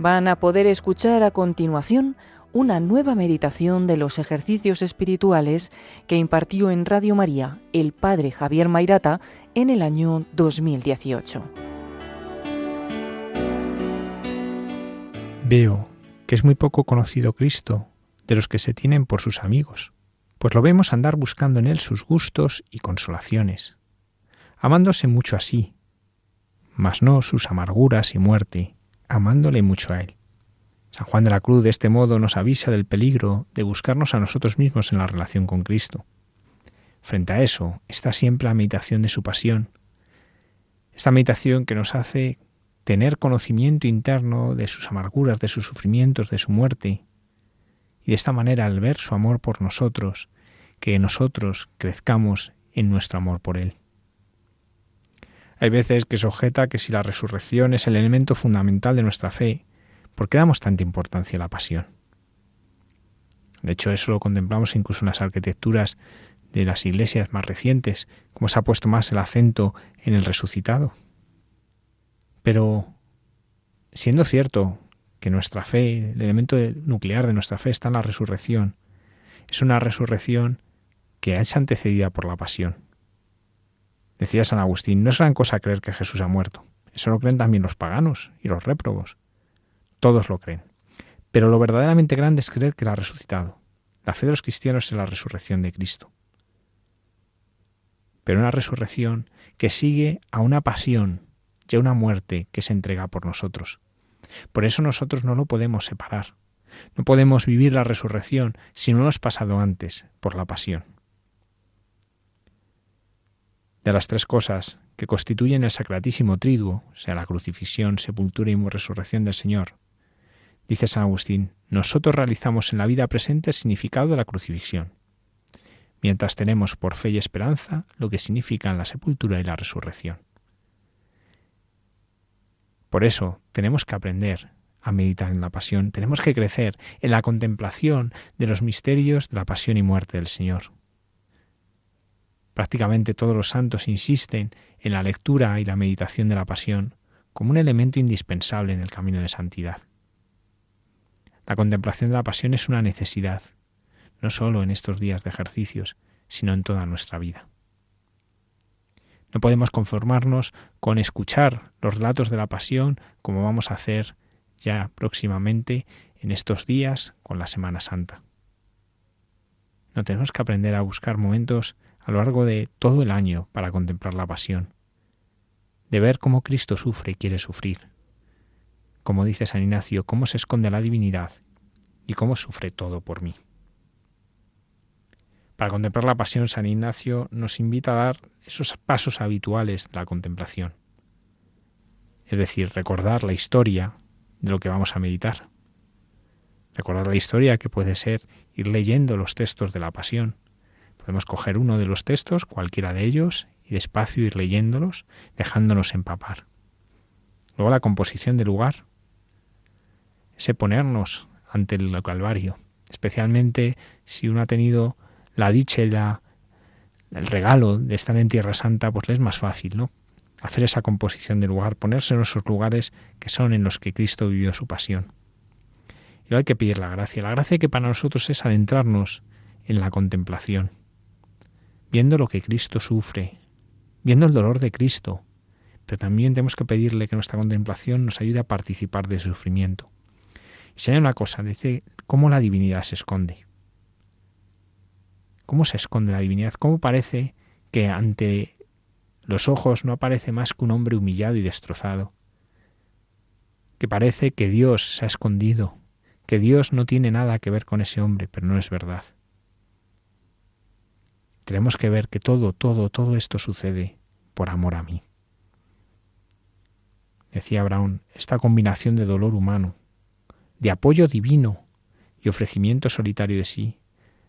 van a poder escuchar a continuación una nueva meditación de los ejercicios espirituales que impartió en Radio María el Padre Javier Mairata en el año 2018. Veo que es muy poco conocido Cristo de los que se tienen por sus amigos, pues lo vemos andar buscando en Él sus gustos y consolaciones, amándose mucho a sí, mas no sus amarguras y muerte, amándole mucho a Él. San Juan de la Cruz de este modo nos avisa del peligro de buscarnos a nosotros mismos en la relación con Cristo. Frente a eso está siempre la meditación de su pasión, esta meditación que nos hace tener conocimiento interno de sus amarguras, de sus sufrimientos, de su muerte, y de esta manera, al ver su amor por nosotros, que nosotros crezcamos en nuestro amor por Él. Hay veces que se objeta que si la resurrección es el elemento fundamental de nuestra fe, ¿por qué damos tanta importancia a la pasión? De hecho, eso lo contemplamos incluso en las arquitecturas de las iglesias más recientes, como se ha puesto más el acento en el resucitado. Pero, siendo cierto que nuestra fe, el elemento nuclear de nuestra fe está en la resurrección, es una resurrección que es antecedida por la pasión. Decía San Agustín, no es gran cosa creer que Jesús ha muerto. Eso lo creen también los paganos y los réprobos. Todos lo creen. Pero lo verdaderamente grande es creer que Él ha resucitado. La fe de los cristianos es la resurrección de Cristo. Pero una resurrección que sigue a una pasión y a una muerte que se entrega por nosotros. Por eso nosotros no lo podemos separar. No podemos vivir la resurrección si no hemos pasado antes por la pasión. De las tres cosas que constituyen el Sacratísimo Triduo, sea la crucifixión, sepultura y resurrección del Señor, dice San Agustín, nosotros realizamos en la vida presente el significado de la crucifixión, mientras tenemos por fe y esperanza lo que significan la sepultura y la resurrección. Por eso tenemos que aprender a meditar en la pasión, tenemos que crecer en la contemplación de los misterios de la pasión y muerte del Señor. Prácticamente todos los santos insisten en la lectura y la meditación de la pasión como un elemento indispensable en el camino de santidad. La contemplación de la pasión es una necesidad, no solo en estos días de ejercicios, sino en toda nuestra vida. No podemos conformarnos con escuchar los relatos de la pasión como vamos a hacer ya próximamente en estos días con la Semana Santa. No, tenemos que aprender a buscar momentos a lo largo de todo el año para contemplar la pasión, de ver cómo Cristo sufre y quiere sufrir, como dice San Ignacio, cómo se esconde la divinidad y cómo sufre todo por mí. Para contemplar la pasión, San Ignacio nos invita a dar esos pasos habituales de la contemplación, es decir, recordar la historia de lo que vamos a meditar, recordar la historia que puede ser ir leyendo los textos de la pasión. Podemos coger uno de los textos, cualquiera de ellos, y despacio ir leyéndolos, dejándonos empapar. Luego la composición del lugar, ese ponernos ante el Calvario, especialmente si uno ha tenido la dicha y el regalo de estar en Tierra Santa, pues le es más fácil, ¿no? Hacer esa composición del lugar, ponerse en esos lugares que son en los que Cristo vivió su pasión. Y luego hay que pedir la gracia que para nosotros es adentrarnos en la contemplación, viendo lo que Cristo sufre, viendo el dolor de Cristo, pero también tenemos que pedirle que nuestra contemplación nos ayude a participar de su sufrimiento. Y si hay una cosa, dice cómo la divinidad se esconde. ¿Cómo se esconde la divinidad? ¿Cómo parece que ante los ojos no aparece más que un hombre humillado y destrozado? Que parece que Dios se ha escondido, que Dios no tiene nada que ver con ese hombre, pero no es verdad. Tenemos que ver que todo esto sucede por amor a mí. Decía Brown, esta combinación de dolor humano, de apoyo divino y ofrecimiento solitario de sí,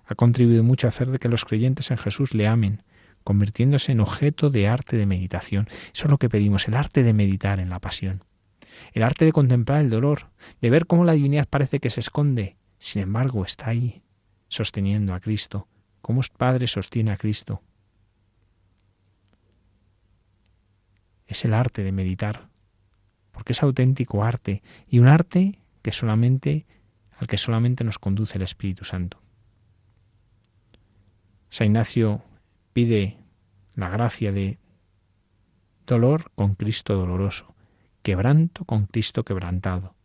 ha contribuido mucho a hacer de que los creyentes en Jesús le amen, convirtiéndose en objeto de arte de meditación. Eso es lo que pedimos, el arte de meditar en la pasión, el arte de contemplar el dolor, de ver cómo la divinidad parece que se esconde, sin embargo está ahí, sosteniendo a Cristo, cómo el Padre sostiene a Cristo. Es el arte de meditar, porque es auténtico arte, y un arte al que solamente nos conduce el Espíritu Santo. San Ignacio pide la gracia de dolor con Cristo doloroso, quebranto con Cristo quebrantado,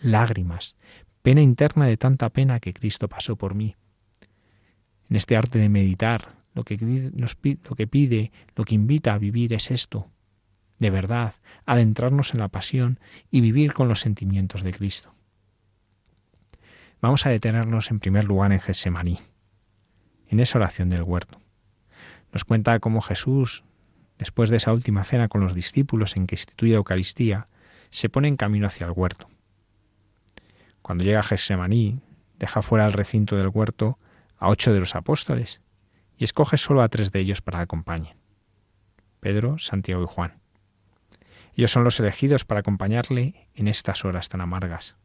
lágrimas, pena interna de tanta pena que Cristo pasó por mí. En este arte de meditar, lo que pide, lo que invita a vivir es esto, de verdad, adentrarnos en la pasión y vivir con los sentimientos de Cristo. Vamos a detenernos en primer lugar en Getsemaní, en esa oración del huerto. Nos cuenta cómo Jesús, después de esa última cena con los discípulos en que instituye la Eucaristía, se pone en camino hacia el huerto. Cuando llega a Getsemaní, deja fuera del recinto del huerto a 8 de los apóstoles y escoge solo a 3 de ellos para que acompañen: Pedro, Santiago y Juan. Ellos son los elegidos para acompañarle en estas horas tan amargas.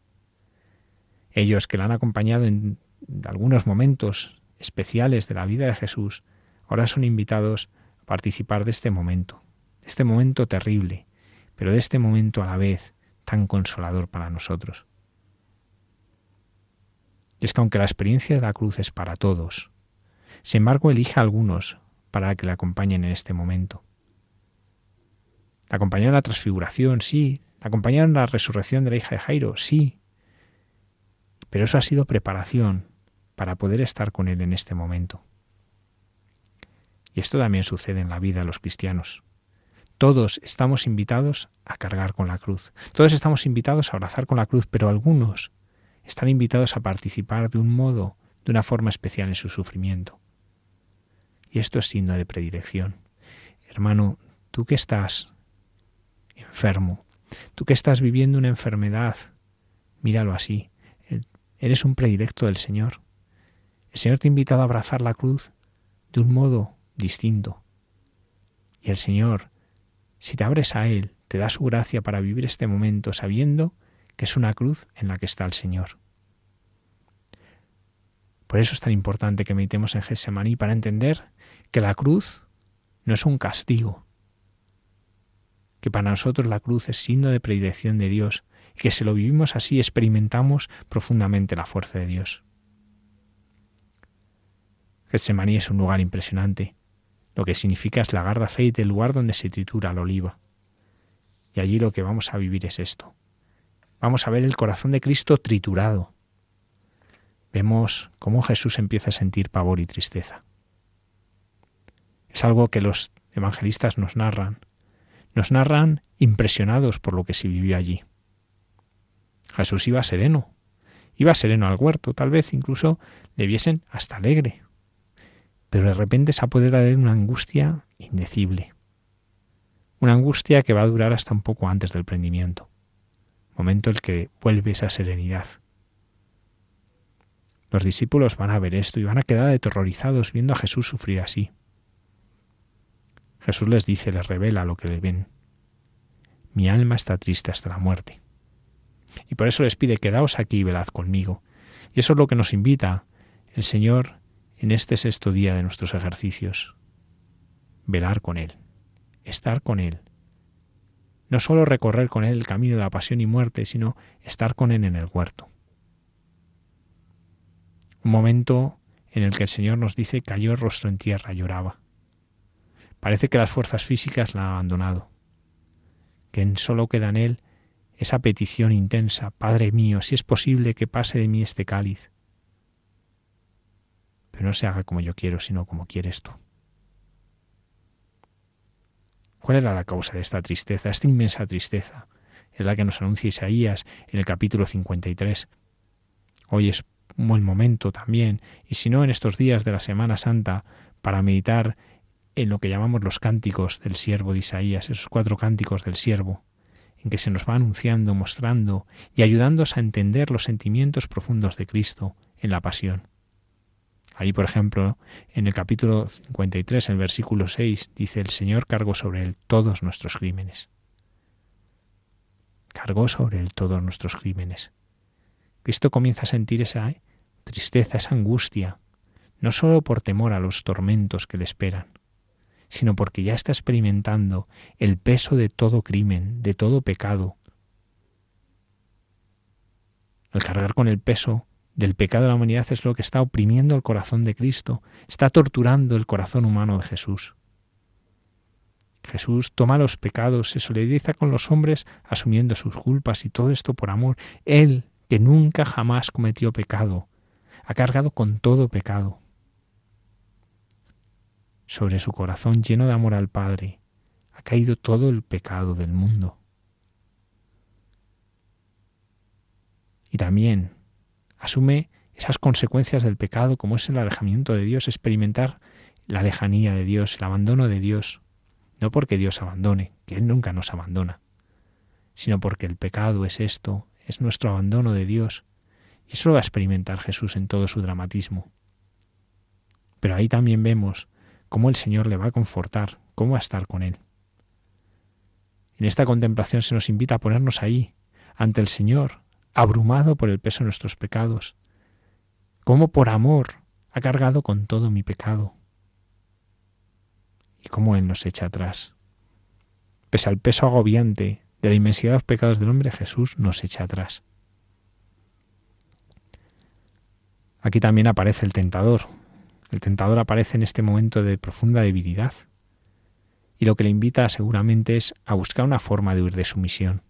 Ellos que le han acompañado en algunos momentos especiales de la vida de Jesús, ahora son invitados a participar de este momento terrible, pero de este momento a la vez tan consolador para nosotros. Y es que aunque la experiencia de la cruz es para todos, sin embargo elige a algunos para que le acompañen en este momento. La acompañaron a la transfiguración, sí. La acompañaron a la resurrección de la hija de Jairo, sí. Pero eso ha sido preparación para poder estar con Él en este momento. Y esto también sucede en la vida de los cristianos. Todos estamos invitados a cargar con la cruz. Todos estamos invitados a abrazar con la cruz, pero algunos están invitados a participar de una forma especial en su sufrimiento. Y esto es signo de predilección. Hermano, tú que estás enfermo, tú que estás viviendo una enfermedad, míralo así. Eres un predilecto del Señor. El Señor te ha invitado a abrazar la cruz de un modo distinto. Y el Señor, si te abres a Él, te da su gracia para vivir este momento sabiendo que es una cruz en la que está el Señor. Por eso es tan importante que meditemos en Getsemaní, para entender que la cruz no es un castigo, que para nosotros la cruz es signo de predilección de Dios, y que si lo vivimos así experimentamos profundamente la fuerza de Dios. Getsemaní es un lugar impresionante. Lo que significa es la Garda Feit, el lugar donde se tritura la oliva. Y allí lo que vamos a vivir es esto. Vamos a ver el corazón de Cristo triturado. Vemos cómo Jesús empieza a sentir pavor y tristeza. Es algo que los evangelistas nos narran impresionados por lo que se vivió allí. Jesús iba sereno al huerto, tal vez incluso le viesen hasta alegre, pero de repente se apodera de él una angustia indecible, una angustia que va a durar hasta un poco antes del prendimiento, momento en el que vuelve esa serenidad. Los discípulos van a ver esto y van a quedar aterrorizados viendo a Jesús sufrir así. Jesús les dice, les revela lo que le ven. Mi alma está triste hasta la muerte. Y por eso les pide, quedaos aquí y velad conmigo. Y eso es lo que nos invita el Señor en este 6º día de nuestros ejercicios. Velar con Él, estar con Él. No solo recorrer con Él el camino de la pasión y muerte, sino estar con Él en el huerto. Un momento en el que el Señor nos dice, cayó el rostro en tierra, lloraba. Parece que las fuerzas físicas la han abandonado, que solo queda en Él esa petición intensa, Padre mío, si es posible que pase de mí este cáliz, pero no se haga como yo quiero, sino como quieres tú. ¿Cuál era la causa de esta tristeza, esta inmensa tristeza? Es la que nos anuncia Isaías en el capítulo 53. Hoy es un buen momento también, y si no en estos días de la Semana Santa, para meditar en lo que llamamos los cánticos del siervo de Isaías, esos 4 cánticos del siervo, en que se nos va anunciando, mostrando y ayudándonos a entender los sentimientos profundos de Cristo en la pasión. Ahí, por ejemplo, en el capítulo 53, en el versículo 6, dice, el Señor cargó sobre Él todos nuestros crímenes. Cargó sobre Él todos nuestros crímenes. Cristo comienza a sentir esa tristeza, esa angustia, no solo por temor a los tormentos que le esperan, sino porque ya está experimentando el peso de todo crimen, de todo pecado. Al cargar con el peso del pecado de la humanidad es lo que está oprimiendo el corazón de Cristo, está torturando el corazón humano de Jesús. Jesús toma los pecados, se solidariza con los hombres asumiendo sus culpas y todo esto por amor. Él, que nunca jamás cometió pecado, ha cargado con todo pecado. Sobre su corazón lleno de amor al Padre ha caído todo el pecado del mundo. Y también asume esas consecuencias del pecado como es el alejamiento de Dios, experimentar la lejanía de Dios, el abandono de Dios. No porque Dios abandone, que Él nunca nos abandona, sino porque el pecado es esto, es nuestro abandono de Dios. Y eso lo va a experimentar Jesús en todo su dramatismo. Pero ahí también vemos cómo el Señor le va a confortar, cómo va a estar con Él. En esta contemplación se nos invita a ponernos ahí, ante el Señor, abrumado por el peso de nuestros pecados, cómo por amor ha cargado con todo mi pecado. Y cómo Él nos echa atrás. Pese al peso agobiante de la inmensidad de los pecados del hombre, Jesús nos echa atrás. Aquí también aparece el tentador. El tentador aparece en este momento de profunda debilidad. Y lo que le invita seguramente es a buscar una forma de huir de su misión.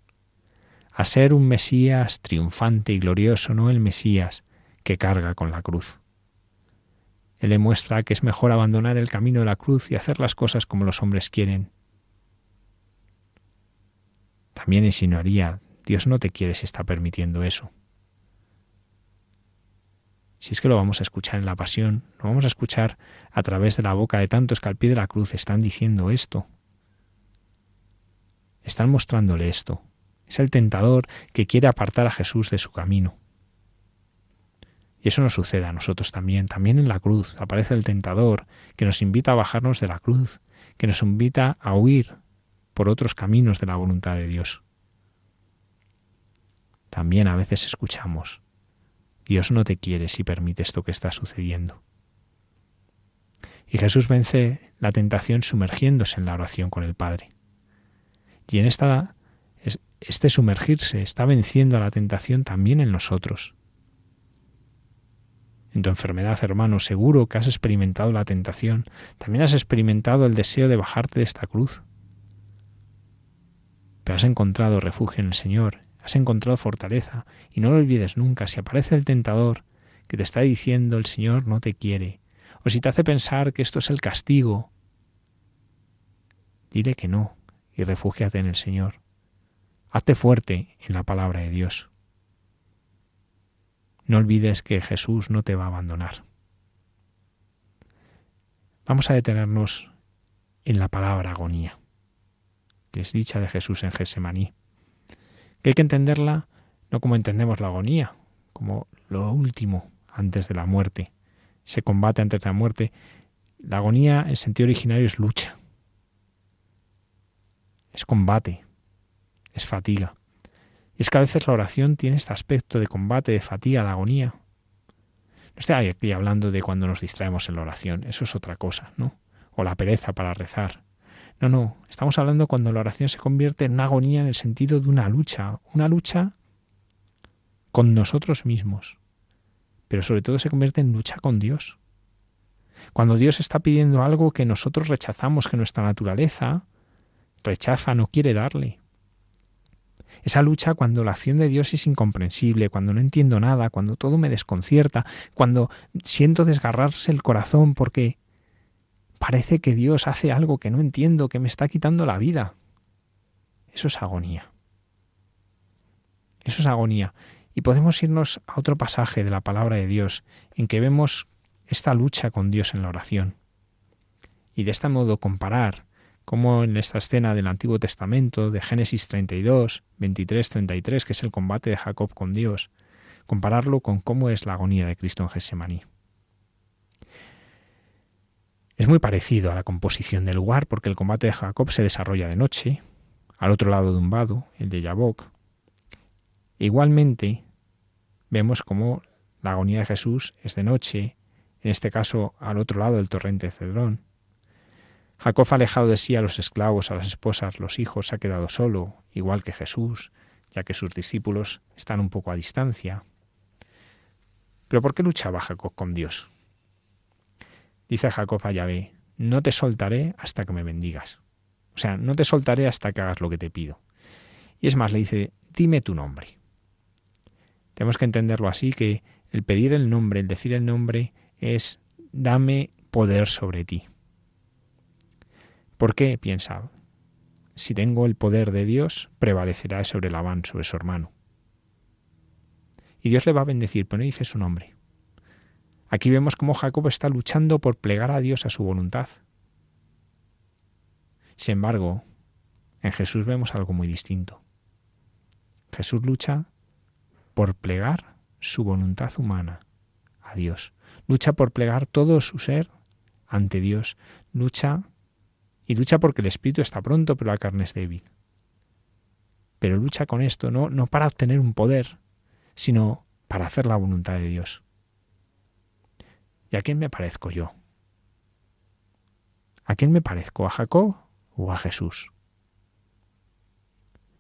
A ser un Mesías triunfante y glorioso, no el Mesías que carga con la cruz. Él le muestra que es mejor abandonar el camino de la cruz y hacer las cosas como los hombres quieren. También insinuaría, Dios no te quiere si está permitiendo eso. Si es que lo vamos a escuchar en la pasión, lo vamos a escuchar a través de la boca de tantos que al pie de la cruz están diciendo esto. Están mostrándole esto. Es el tentador que quiere apartar a Jesús de su camino. Y eso nos sucede a nosotros también. También en la cruz aparece el tentador que nos invita a bajarnos de la cruz, que nos invita a huir por otros caminos de la voluntad de Dios. También a veces escuchamos, Dios no te quiere si permite esto que está sucediendo. Y Jesús vence la tentación sumergiéndose en la oración con el Padre. Y en este sumergirse está venciendo a la tentación también en nosotros. En tu enfermedad, hermano, seguro que has experimentado la tentación. También has experimentado el deseo de bajarte de esta cruz. Pero has encontrado refugio en el Señor, has encontrado fortaleza. Y no lo olvides nunca, si aparece el tentador que te está diciendo el Señor no te quiere, o si te hace pensar que esto es el castigo, dile que no y refúgiate en el Señor. Hazte fuerte en la palabra de Dios. No olvides que Jesús no te va a abandonar. Vamos a detenernos en la palabra agonía, que es dicha de Jesús en Getsemaní. Que hay que entenderla no como entendemos la agonía, como lo último antes de la muerte. Se combate antes de la muerte. La agonía en sentido originario es lucha, es combate, es fatiga. Y es que a veces la oración tiene este aspecto de combate, de fatiga, de agonía. No estoy aquí hablando de cuando nos distraemos en la oración, eso es otra cosa, ¿no? O la pereza para rezar. No, estamos hablando cuando la oración se convierte en una agonía en el sentido de una lucha con nosotros mismos, pero sobre todo se convierte en lucha con Dios. Cuando Dios está pidiendo algo que nosotros rechazamos, que nuestra naturaleza rechaza, no quiere darle. Esa lucha cuando la acción de Dios es incomprensible, cuando no entiendo nada, cuando todo me desconcierta, cuando siento desgarrarse el corazón porque parece que Dios hace algo que no entiendo, que me está quitando la vida. Eso es agonía. Eso es agonía. Y podemos irnos a otro pasaje de la palabra de Dios en que vemos esta lucha con Dios en la oración. Y de este modo comparar como en esta escena del Antiguo Testamento, de Génesis 32, 23, 33, que es el combate de Jacob con Dios, compararlo con cómo es la agonía de Cristo en Getsemaní. Es muy parecido a la composición del lugar, porque el combate de Jacob se desarrolla de noche, al otro lado de un vado, el de Yabok. Igualmente, vemos cómo la agonía de Jesús es de noche, en este caso al otro lado del torrente de Cedrón. Jacob ha alejado de sí a los esclavos, a las esposas, los hijos, se ha quedado solo, igual que Jesús, ya que sus discípulos están un poco a distancia. ¿Pero por qué luchaba Jacob con Dios? Dice Jacob a Yahvé, no te soltaré hasta que me bendigas. O sea, no te soltaré hasta que hagas lo que te pido. Y es más, le dice, dime tu nombre. Tenemos que entenderlo así, que el pedir el nombre, el decir el nombre, es dame poder sobre ti. ¿Por qué? Piensa, si tengo el poder de Dios, prevalecerá sobre Labán, sobre su hermano. Y Dios le va a bendecir, pero no dice su nombre. Aquí vemos cómo Jacob está luchando por plegar a Dios a su voluntad. Sin embargo, en Jesús vemos algo muy distinto. Jesús lucha por plegar su voluntad humana a Dios. Lucha por plegar todo su ser ante Dios. Lucha porque el espíritu está pronto, pero la carne es débil. Pero lucha con esto, no para obtener un poder, sino para hacer la voluntad de Dios. ¿Y a quién me parezco yo? ¿A quién me parezco? ¿A Jacob o a Jesús?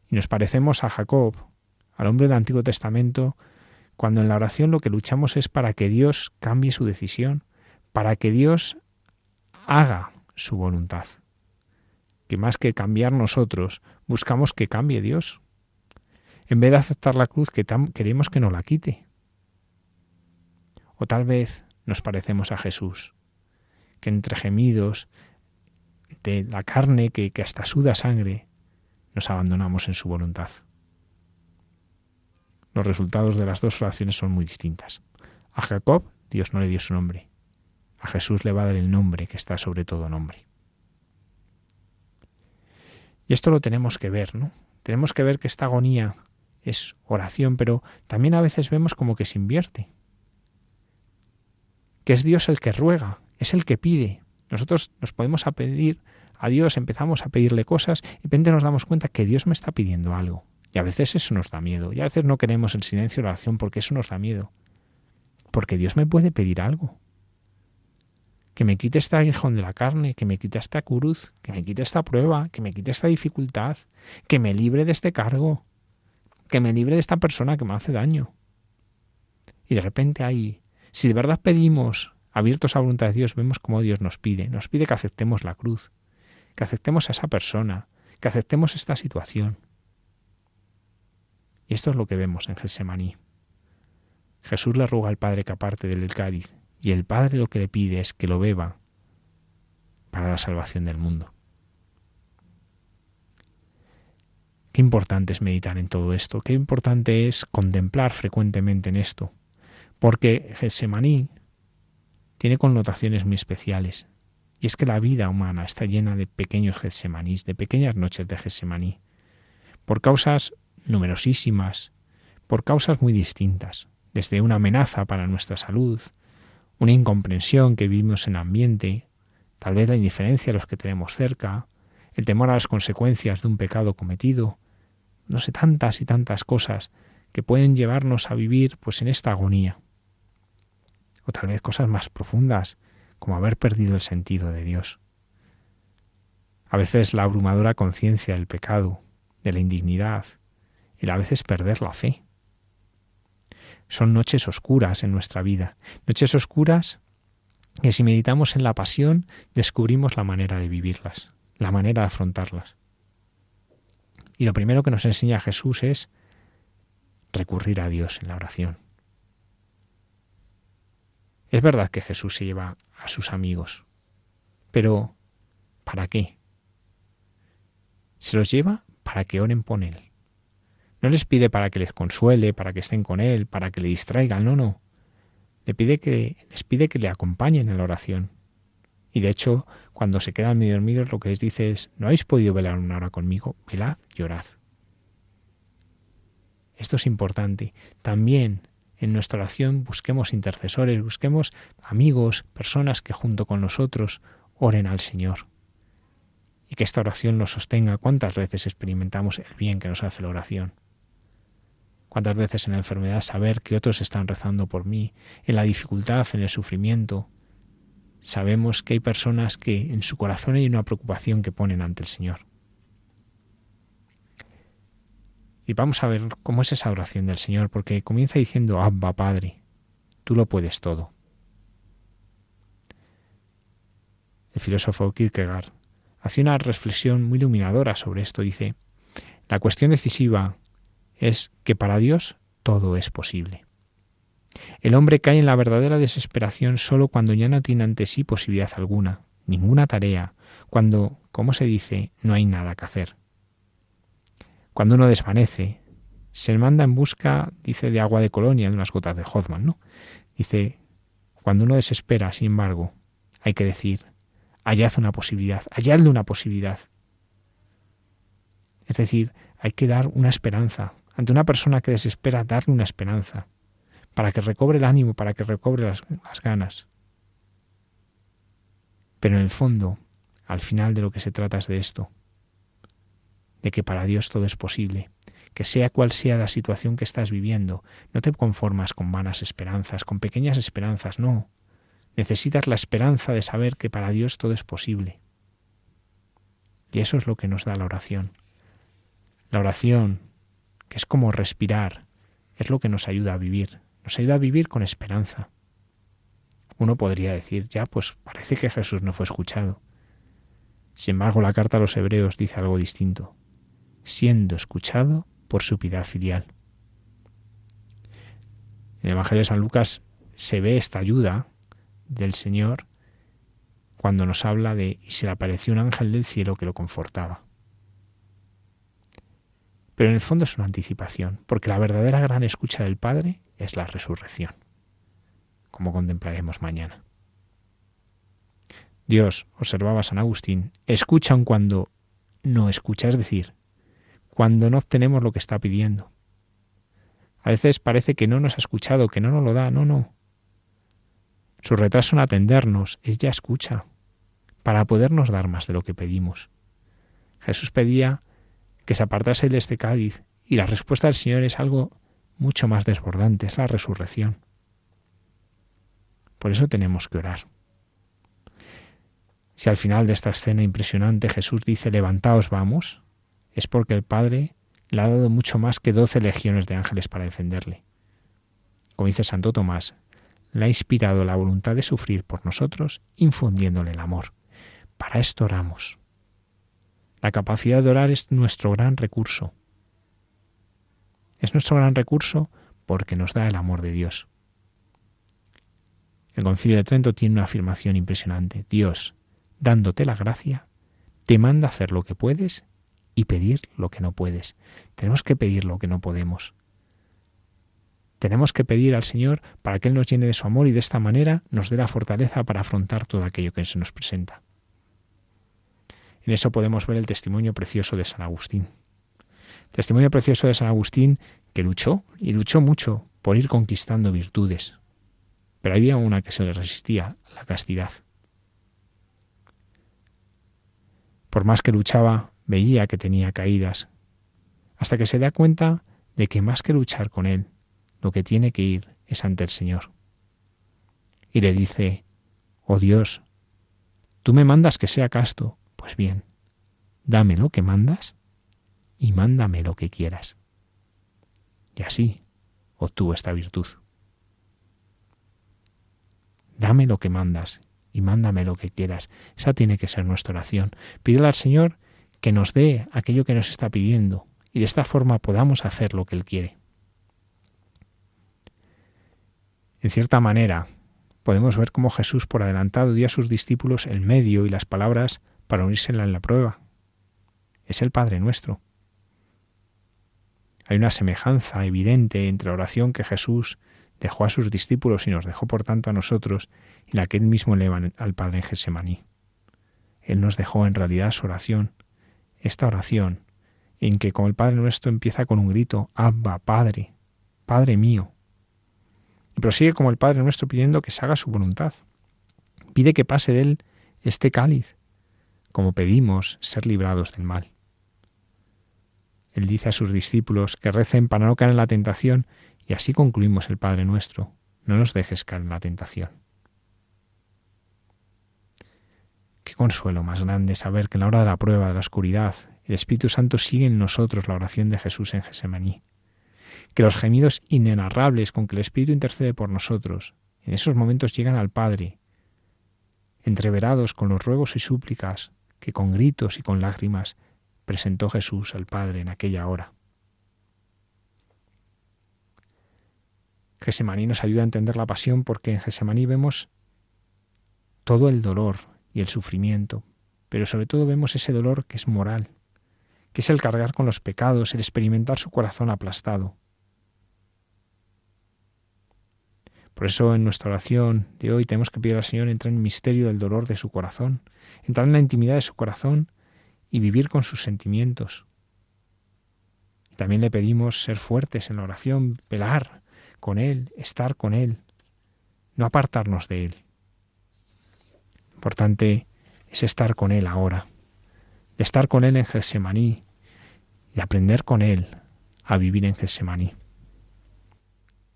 Y nos parecemos a Jacob, al hombre del Antiguo Testamento, cuando en la oración lo que luchamos es para que Dios cambie su decisión, para que Dios haga su voluntad. Que más que cambiar nosotros, buscamos que cambie Dios. En vez de aceptar la cruz, queremos que nos la quite. O tal vez nos parecemos a Jesús, que entre gemidos de la carne que hasta suda sangre, nos abandonamos en su voluntad. Los resultados de las dos oraciones son muy distintas. A Jacob, Dios no le dio su nombre. A Jesús le va a dar el nombre que está sobre todo nombre. Y esto lo tenemos que ver, ¿no? Tenemos que ver que esta agonía es oración, pero también a veces vemos como que se invierte. Que es Dios el que ruega, es el que pide. Nosotros nos podemos pedir a Dios, empezamos a pedirle cosas y de repente nos damos cuenta que Dios me está pidiendo algo. Y a veces eso nos da miedo. Y a veces no queremos el silencio y la oración porque eso nos da miedo. Porque Dios me puede pedir algo. Que me quite este aguijón de la carne, que me quite esta cruz, que me quite esta prueba, que me quite esta dificultad, que me libre de este cargo, que me libre de esta persona que me hace daño. Y de repente ahí, si de verdad pedimos, abiertos a la voluntad de Dios, vemos cómo Dios nos pide que aceptemos la cruz, que aceptemos a esa persona, que aceptemos esta situación. Y esto es lo que vemos en Getsemaní. Jesús le ruega al Padre que aparte del cáliz, y el Padre lo que le pide es que lo beba para la salvación del mundo. Qué importante es meditar en todo esto, qué importante es contemplar frecuentemente en esto, porque Getsemaní tiene connotaciones muy especiales, y es que la vida humana está llena de pequeños Getsemanís, de pequeñas noches de Getsemaní, por causas numerosísimas, por causas muy distintas, desde una amenaza para nuestra salud, una incomprensión que vivimos en el ambiente, tal vez la indiferencia a los que tenemos cerca, el temor a las consecuencias de un pecado cometido, no sé, tantas y tantas cosas que pueden llevarnos a vivir pues en esta agonía. O tal vez cosas más profundas, como haber perdido el sentido de Dios. A veces la abrumadora conciencia del pecado, de la indignidad, y a veces perder la fe. Son noches oscuras en nuestra vida, noches oscuras que si meditamos en la pasión descubrimos la manera de vivirlas, la manera de afrontarlas. Y lo primero que nos enseña Jesús es recurrir a Dios en la oración. Es verdad que Jesús se lleva a sus amigos, pero ¿para qué? Se los lleva para que oren por Él. No les pide para que les consuele, para que estén con Él, para que le distraigan, no. Les pide que le acompañen en la oración. Y de hecho, cuando se quedan medio dormidos, lo que les dice es, ¿no habéis podido velar una hora conmigo? Velad y orad. Esto es importante. También en nuestra oración busquemos intercesores, busquemos amigos, personas que junto con nosotros oren al Señor. Y que esta oración nos sostenga. ¿Cuántas veces experimentamos el bien que nos hace la oración? ¿Cuántas veces en la enfermedad saber que otros están rezando por mí? En la dificultad, en el sufrimiento, sabemos que hay personas que en su corazón hay una preocupación que ponen ante el Señor. Y vamos a ver cómo es esa oración del Señor, porque comienza diciendo Abba, Padre. tú lo puedes todo. El filósofo Kierkegaard hace una reflexión muy iluminadora sobre esto. Dice, la cuestión decisiva es que para Dios todo es posible. El hombre cae en la verdadera desesperación solo cuando ya no tiene ante sí posibilidad alguna, ninguna tarea, cuando, como se dice, no hay nada que hacer. Cuando uno desvanece, se manda en busca, dice, de agua de colonia, de unas gotas de Hoffman, ¿no? Dice, cuando uno desespera, sin embargo, hay que decir, hallad una posibilidad, halladle una posibilidad. Es decir, hay que dar una esperanza. Ante una persona que desespera, darle una esperanza, para que recobre el ánimo, para que recobre las ganas. Pero en el fondo, al final de lo que se trata es de esto, de que para Dios todo es posible, que sea cual sea la situación que estás viviendo, no te conformas con vanas esperanzas, con pequeñas esperanzas, no. Necesitas la esperanza de saber que para Dios todo es posible. Y eso es lo que nos da la oración. La oración, que es como respirar, es lo que nos ayuda a vivir. Nos ayuda a vivir con esperanza. Uno podría decir, ya, pues parece que Jesús no fue escuchado. Sin embargo, la carta a los Hebreos dice algo distinto. Siendo escuchado por su piedad filial. En el Evangelio de San Lucas se ve esta ayuda del Señor cuando nos habla de y se le apareció un ángel del cielo que lo confortaba. Pero en el fondo es una anticipación, porque la verdadera gran escucha del Padre es la resurrección, como contemplaremos mañana. Dios, observaba San Agustín, escucha aun cuando no escucha, es decir, cuando no obtenemos lo que está pidiendo. A veces parece que no nos ha escuchado, que no nos lo da, no. Su retraso en atendernos es ya escucha, para podernos dar más de lo que pedimos. Jesús pedía que se apartase de este cáliz, y la respuesta del Señor es algo mucho más desbordante, es la resurrección. Por eso tenemos que orar. Si al final de esta escena impresionante Jesús dice, levantaos, vamos, es porque el Padre le ha dado mucho más que 12 legiones de ángeles para defenderle. Como dice Santo Tomás, le ha inspirado la voluntad de sufrir por nosotros, infundiéndole el amor. Para esto oramos. La capacidad de orar es nuestro gran recurso. Es nuestro gran recurso porque nos da el amor de Dios. El Concilio de Trento tiene una afirmación impresionante. Dios, dándote la gracia, te manda hacer lo que puedes y pedir lo que no puedes. Tenemos que pedir lo que no podemos. Tenemos que pedir al Señor para que Él nos llene de su amor y de esta manera nos dé la fortaleza para afrontar todo aquello que se nos presenta. En eso podemos ver el testimonio precioso de San Agustín. Testimonio precioso de San Agustín que luchó, y luchó mucho, por ir conquistando virtudes. Pero había una que se le resistía, la castidad. Por más que luchaba, veía que tenía caídas, hasta que se da cuenta de que más que luchar con él, lo que tiene que ir es ante el Señor. Y le dice, oh Dios, tú me mandas que sea casto. Pues bien, dame lo que mandas y mándame lo que quieras. Y así obtuvo esta virtud. Dame lo que mandas y mándame lo que quieras. Esa tiene que ser nuestra oración. Pídele al Señor que nos dé aquello que nos está pidiendo y de esta forma podamos hacer lo que Él quiere. En cierta manera, podemos ver cómo Jesús por adelantado dio a sus discípulos el medio y las palabras para unírsela en la prueba. Es el Padre Nuestro. Hay una semejanza evidente entre la oración que Jesús dejó a sus discípulos y nos dejó por tanto a nosotros y la que Él mismo eleva al Padre en Getsemaní. Él nos dejó en realidad su oración, esta oración en que como el Padre Nuestro empieza con un grito, Abba, Padre, Padre mío. Y prosigue como el Padre Nuestro pidiendo que se haga su voluntad. Pide que pase de Él este cáliz, como pedimos ser librados del mal. Él dice a sus discípulos que recen para no caer en la tentación y así concluimos el Padre Nuestro. No nos dejes caer en la tentación. Qué consuelo más grande saber que en la hora de la prueba, de la oscuridad, el Espíritu Santo sigue en nosotros la oración de Jesús en Getsemaní. que los gemidos inenarrables con que el Espíritu intercede por nosotros, en esos momentos llegan al Padre, entreverados con los ruegos y súplicas que con gritos y con lágrimas presentó Jesús al Padre en aquella hora. Getsemaní nos ayuda a entender la pasión porque en Getsemaní vemos todo el dolor y el sufrimiento, pero sobre todo vemos ese dolor que es moral, que es el cargar con los pecados, el experimentar su corazón aplastado. Por eso en nuestra oración de hoy tenemos que pedir al Señor entrar en el misterio del dolor de su corazón, entrar en la intimidad de su corazón y vivir con sus sentimientos. Y también le pedimos ser fuertes en la oración, velar con Él, estar con Él, no apartarnos de Él. Lo importante es estar con Él ahora, de estar con Él en Getsemaní y aprender con Él a vivir en Getsemaní,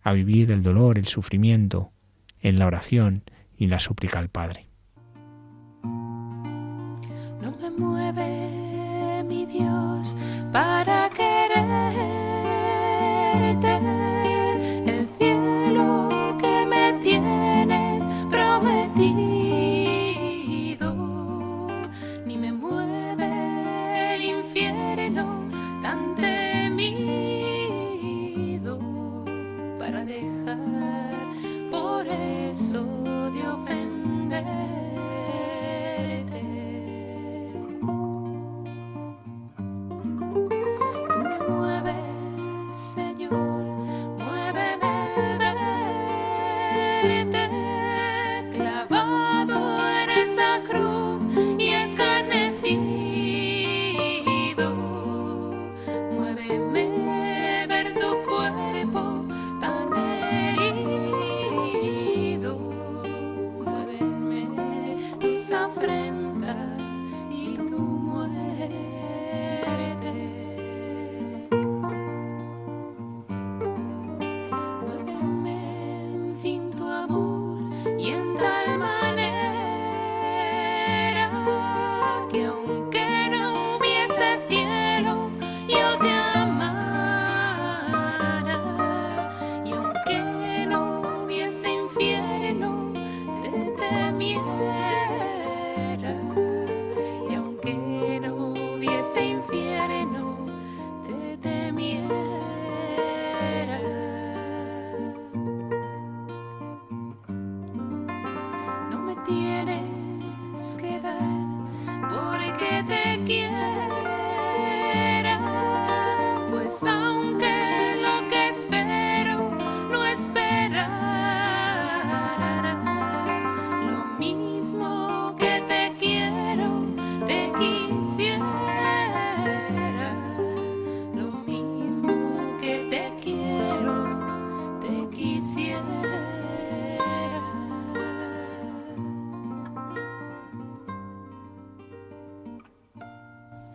a vivir el dolor, el sufrimiento en la oración y la súplica al Padre. No me mueve mi Dios para quererte, el cielo que me tienes prometido, ni me mueve el infierno tan temido para dejar por eso de ofender.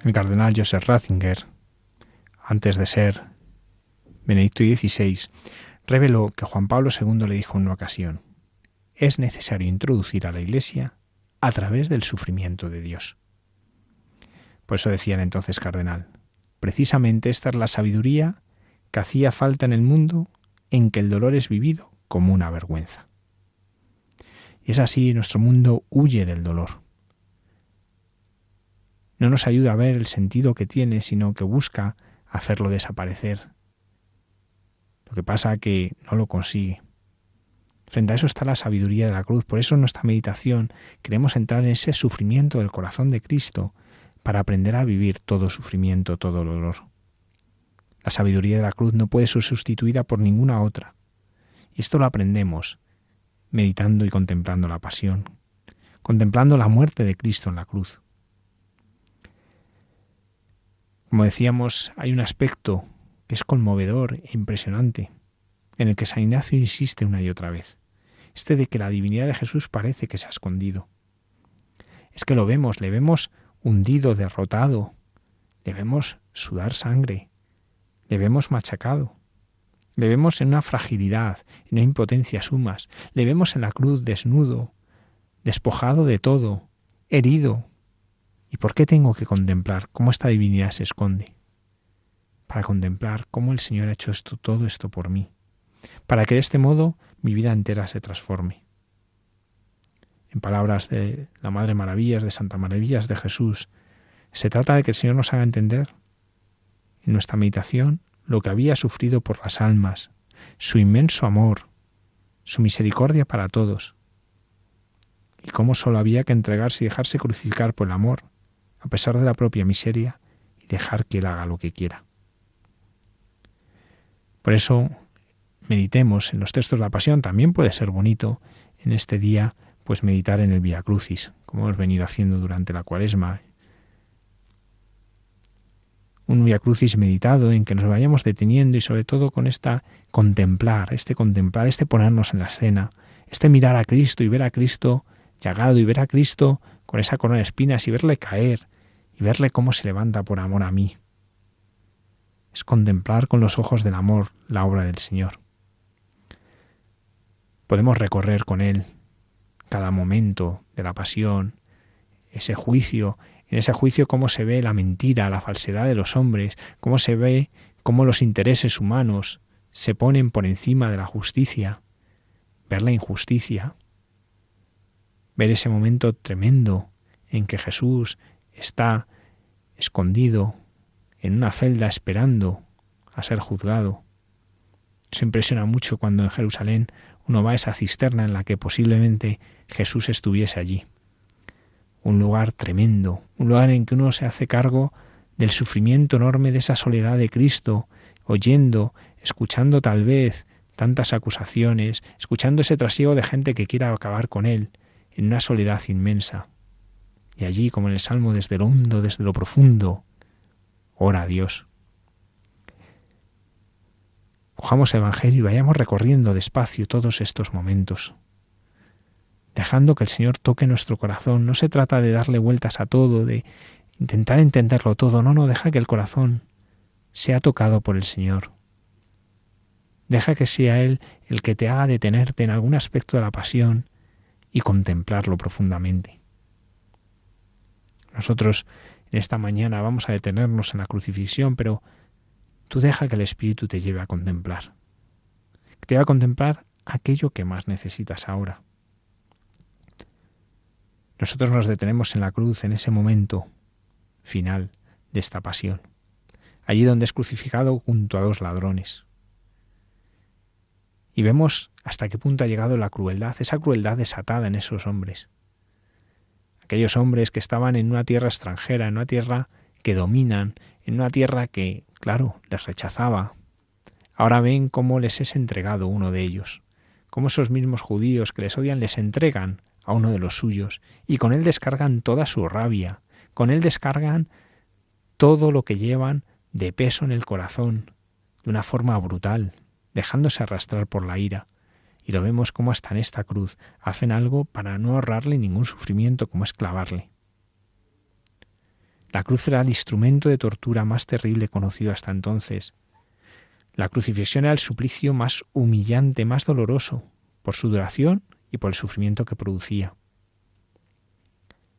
El cardenal Joseph Ratzinger, antes de ser Benedicto XVI, reveló que Juan Pablo II le dijo en una ocasión: es necesario introducir a la Iglesia a través del sufrimiento de Dios. Por eso decía el entonces cardenal: precisamente esta es la sabiduría que hacía falta en el mundo en que el dolor es vivido como una vergüenza. Y es así, nuestro mundo huye del dolor. No nos ayuda a ver el sentido que tiene, sino que busca hacerlo desaparecer. Lo que pasa es que no lo consigue. Frente a eso está la sabiduría de la cruz. Por eso en nuestra meditación queremos entrar en ese sufrimiento del corazón de Cristo para aprender a vivir todo sufrimiento, todo dolor. La sabiduría de la cruz no puede ser sustituida por ninguna otra. Y esto lo aprendemos meditando y contemplando la pasión, contemplando la muerte de Cristo en la cruz. Como decíamos, hay un aspecto que es conmovedor e impresionante, en el que San Ignacio insiste una y otra vez. Este de que la divinidad de Jesús parece que se ha escondido. Es que lo vemos, le vemos hundido, derrotado, le vemos sudar sangre, le vemos machacado, le vemos en una fragilidad, en una impotencia sumas, le vemos en la cruz desnudo, despojado de todo, herido. ¿Y por qué tengo que contemplar cómo esta divinidad se esconde? para contemplar cómo el Señor ha hecho todo esto por mí, para que de este modo mi vida entera se transforme. En palabras de la Madre Maravillas, de Santa Maravillas de Jesús, se trata de que el Señor nos haga entender en nuestra meditación lo que había sufrido por las almas, su inmenso amor, su misericordia para todos, y cómo solo había que entregarse y dejarse crucificar por el amor, a pesar de la propia miseria, y dejar que Él haga lo que quiera. Por eso, meditemos en los textos de la Pasión. También puede ser bonito en este día, pues meditar en el Vía Crucis, como hemos venido haciendo durante la Cuaresma. Un Vía Crucis meditado en que nos vayamos deteniendo y sobre todo con este contemplar, este ponernos en la escena, este mirar a Cristo y ver a Cristo llagado y ver a Cristo con esa corona de espinas y verle caer y verle cómo se levanta por amor a mí. Es contemplar con los ojos del amor la obra del Señor. Podemos recorrer con Él cada momento de la pasión, ese juicio, en ese juicio cómo se ve la mentira, la falsedad de los hombres, cómo se ve cómo los intereses humanos se ponen por encima de la justicia, ver la injusticia, ver ese momento tremendo en que Jesús está escondido en una celda esperando a ser juzgado. Eso impresiona mucho cuando en Jerusalén uno va a esa cisterna en la que posiblemente Jesús estuviese allí. Un lugar tremendo, un lugar en que uno se hace cargo del sufrimiento enorme de esa soledad de Cristo, oyendo, escuchando tal vez tantas acusaciones, escuchando ese trasiego de gente que quiera acabar con Él, en una soledad inmensa. Y allí, como en el Salmo, desde lo hondo, desde lo profundo, ora a Dios. Cojamos el Evangelio y vayamos recorriendo despacio todos estos momentos, dejando que el Señor toque nuestro corazón. No se trata de darle vueltas a todo, de intentar entenderlo todo. No, deja que el corazón sea tocado por el Señor. Deja que sea Él el que te haga detenerte en algún aspecto de la pasión y contemplarlo profundamente. Nosotros en esta mañana vamos a detenernos en la crucifixión, pero tú deja que el Espíritu te lleve a contemplar. Que te lleve a contemplar aquello que más necesitas ahora. Nosotros nos detenemos en la cruz en ese momento final de esta pasión, allí donde es crucificado junto a dos ladrones. Y vemos hasta qué punto ha llegado la crueldad, esa crueldad desatada en esos hombres. Aquellos hombres que estaban en una tierra extranjera, en una tierra que dominan, en una tierra que, claro, les rechazaba. Ahora ven cómo les es entregado uno de ellos, cómo esos mismos judíos que les odian les entregan a uno de los suyos, y con él descargan toda su rabia, con él descargan todo lo que llevan de peso en el corazón, de una forma brutal, dejándose arrastrar por la ira. Y lo vemos como hasta en esta cruz hacen algo para no ahorrarle ningún sufrimiento, como es clavarle. La cruz era el instrumento de tortura más terrible conocido hasta entonces. La crucifixión era el suplicio más humillante, más doloroso, por su duración y por el sufrimiento que producía.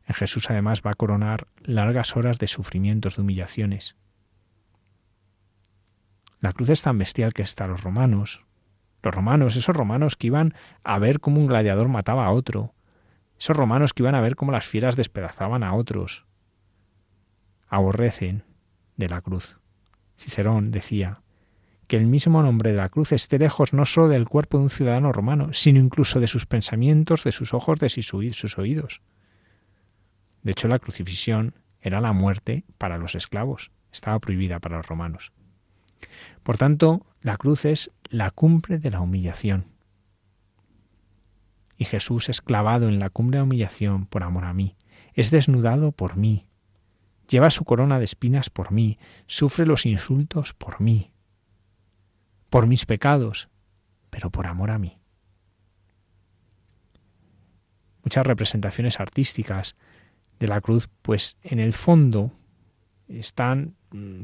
En Jesús además va a coronar largas horas de sufrimientos, de humillaciones. La cruz es tan bestial que hasta los romanos, esos romanos que iban a ver cómo un gladiador mataba a otro, esos romanos que iban a ver cómo las fieras despedazaban a otros, aborrecen de la cruz. Cicerón decía que el mismo nombre de la cruz esté lejos no solo del cuerpo de un ciudadano romano, sino incluso de sus pensamientos, de sus ojos, de sus oídos. De hecho, la crucifixión era la muerte para los esclavos, estaba prohibida para los romanos. Por tanto, la cruz es la cumbre de la humillación. Y Jesús es clavado en la cumbre de la humillación por amor a mí, es desnudado por mí, lleva su corona de espinas por mí, sufre los insultos por mí, por mis pecados, pero por amor a mí. Muchas representaciones artísticas de la cruz, pues en el fondo están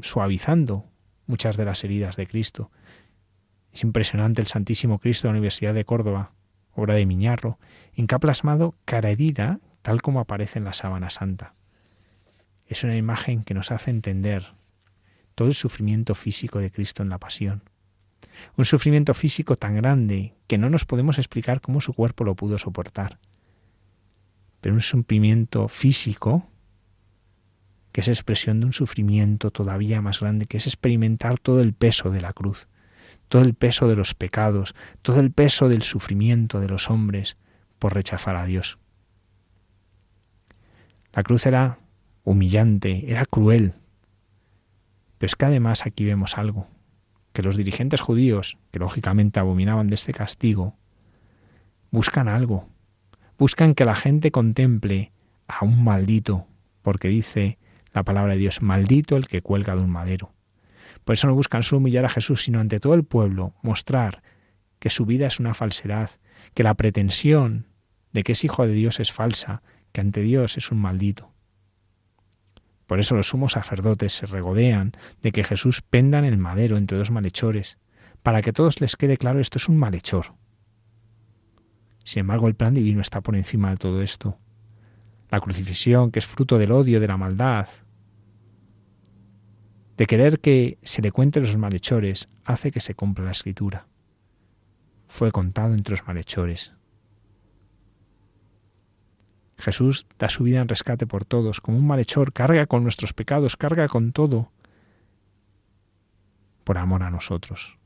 suavizando muchas de las heridas de Cristo. Es impresionante el Santísimo Cristo de la Universidad de Córdoba, obra de Miñarro, en que ha plasmado cada herida tal como aparece en la sábana santa. Es una imagen que nos hace entender todo el sufrimiento físico de Cristo en la pasión. Un sufrimiento físico tan grande que no nos podemos explicar cómo su cuerpo lo pudo soportar. Pero un sufrimiento físico que es expresión de un sufrimiento todavía más grande, que es experimentar todo el peso de la cruz, todo el peso de los pecados, todo el peso del sufrimiento de los hombres por rechazar a Dios. La cruz era humillante, era cruel, pero es que además aquí vemos algo, que los dirigentes judíos, que lógicamente abominaban de este castigo, buscan algo, buscan que la gente contemple a un maldito, porque dice la palabra de Dios, maldito el que cuelga de un madero. Por eso no buscan solo humillar a Jesús, sino ante todo el pueblo mostrar que su vida es una falsedad, que la pretensión de que es hijo de Dios es falsa, que ante Dios es un maldito. Por eso los sumos sacerdotes se regodean de que Jesús penda en el madero entre dos malhechores, para que a todos les quede claro esto es un malhechor. Sin embargo, el plan divino está por encima de todo esto. La crucifixión, que es fruto del odio, de la maldad, de querer que se le cuente a los malhechores, hace que se cumpla la Escritura. Fue contado entre los malhechores. Jesús da su vida en rescate por todos, como un malhechor, carga con nuestros pecados, carga con todo, por amor a nosotros.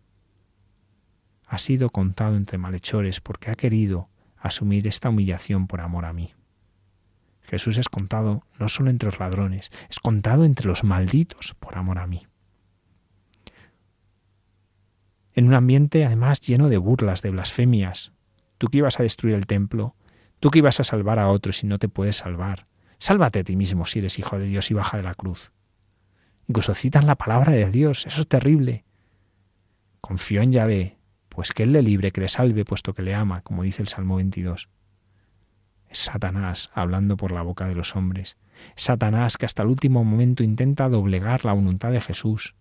Ha sido contado entre malhechores porque ha querido asumir esta humillación por amor a mí. Jesús es contado no solo entre los ladrones, es contado entre los malditos por amor a mí. En un ambiente además lleno de burlas, de blasfemias. Tú que ibas a destruir el templo, tú que ibas a salvar a otros y no te puedes salvar. Sálvate a ti mismo si eres hijo de Dios y baja de la cruz. Incluso citan la palabra de Dios, eso es terrible. Confió en Yahvé, pues que Él le libre, que le salve, puesto que le ama, como dice el Salmo 22. Es Satanás hablando por la boca de los hombres. Es Satanás que hasta el último momento intenta doblegar la voluntad de Jesús,